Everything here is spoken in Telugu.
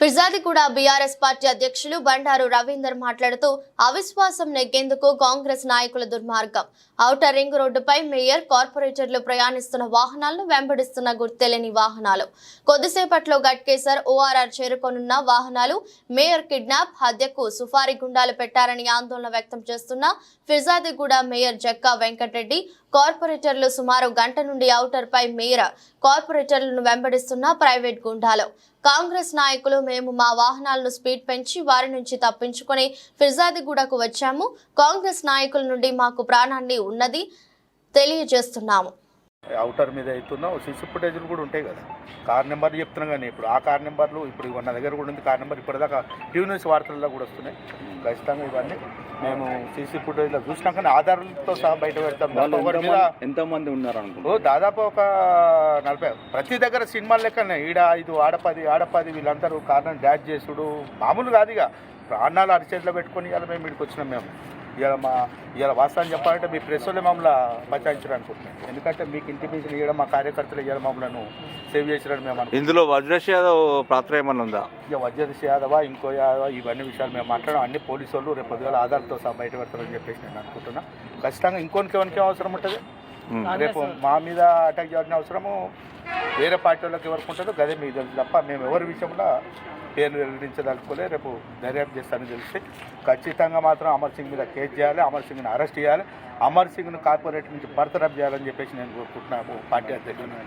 ఫిర్జాదిగూడ బీఆర్ఎస్ పార్టీ అధ్యక్షులు బండారు రవీందర్ మాట్లాడుతూ అవిశ్వాసం నెగ్గేందుకు కాంగ్రెస్ నాయకుల దుర్మార్గం. ఔటర్ రింగ్ రోడ్డుపై మేయర్, కార్పొరేటర్లు ప్రయాణిస్తున్న వాహనాలను వెంబడిస్తున్న గుర్తెలేని వాహనాలు. కొద్దిసేపట్లో గట్కేసర్ ఓఆర్ఆర్ చేరుకోనున్న వాహనాలు. మేయర్ కిడ్నాప్, హత్యకు సుఫారీ గుండాలు పెట్టారని ఆందోళన వ్యక్తం చేస్తున్న ఫిర్జాదిగూడ మేయర్ జక్కా వెంకటరెడ్డి, కార్పొరేటర్లు సుమారు గంట నుండి ఔటర్ పై మేయర్, కార్పొరేటర్లను వెంబడిస్తున్న ప్రైవేట్ గుండాలు. కాంగ్రెస్ నాయకులు మేము మా వాహనాలను స్పీడ్ పెంచి వారి నుంచి తప్పించుకొని ఫిర్జాదిగూడకు వచ్చాము. కాంగ్రెస్ నాయకుల నుండి మాకు ప్రాణాన్ని ఉన్నది తెలియజేస్తున్నాము. అవుటర్ మీద అవుతున్నాం. సీసీ ఫుటేజ్లు కూడా ఉంటాయి కదా, కార్ నెంబర్లు చెప్తున్నాం. కానీ ఇప్పుడు ఆ కార్ నెంబర్లు ఇప్పుడు నా దగ్గర కూడా ఉంది. కార్ నెంబర్ ఇప్పటిదాకా టీవీ న్యూస్ వార్తల్లో కూడా వస్తున్నాయి. ఖచ్చితంగా ఇవన్నీ మేము సీసీ ఫుటేజ్లో చూసినాక ఆధారాలతో సహా బయట పెడతాం. ఎంతమంది ఉన్నారు అనుకో, దాదాపు ఒక 40. ప్రతి దగ్గర సినిమాలు లెక్కనే ఈడ 5 ఆడపది వీళ్ళందరూ కారణం డాష్ చేసుడు మామూలు కాదు. ఇక ప్రాణాలు అరిచేతిలో పెట్టుకొని ఇవాళ మేము ఇక్కడికి వచ్చినాం. మేము ఇవాళ వాస్తవం చెప్పాలంటే మీ ప్రెస్ వాళ్ళే మమ్మల్ని బచాయించడం అనుకుంటున్నాం. ఎందుకంటే మీకు ఇంటిమేషన్ ఇవ్వడం మా కార్యకర్తలు ఇవ్వడం మమ్మల్ని సేవ్ చేసిరని మేము ఇందులో వజ్రేష్ యాదవ్ పాత్ర ఏమన్నా ఉందా? ఇక వజ్రేష్ యాదవా ఇంకో యాదవా ఇవన్నీ విషయాలు మేము మాట్లాడడం. అన్ని పోలీసు వాళ్ళు రేపు పొద్దుగాల ఆధార్తో సహా బయట పెడతారని చెప్పేసి నేను అనుకుంటున్నా. ఖచ్చితంగా ఇంకొనికి అవసరం ఉంటుంది. రేపు మా మీద అటాక్ చేయాల్సిన అవసరము వేరే పార్టీ వాళ్ళకి ఎవరికి ఉంటుందో గదే మీకు తెలుసు తప్ప మేము ఎవరి విషయంలో పేర్లు వెల్లడించదలుచుకోలే. రేపు దర్యాప్తు చేస్తానని తెలిసి ఖచ్చితంగా మాత్రం అమర్ సింగ్ మీద కేసు చేయాలి, అమర్ సింగ్ని అరెస్ట్ చేయాలి, అమర్ సింగ్ను కార్పొరేట్ నుంచి బర్తరఫ్ చేయాలని చెప్పేసి నేను కోరుకుంటున్నాను పార్టీ అధ్యక్షుడు.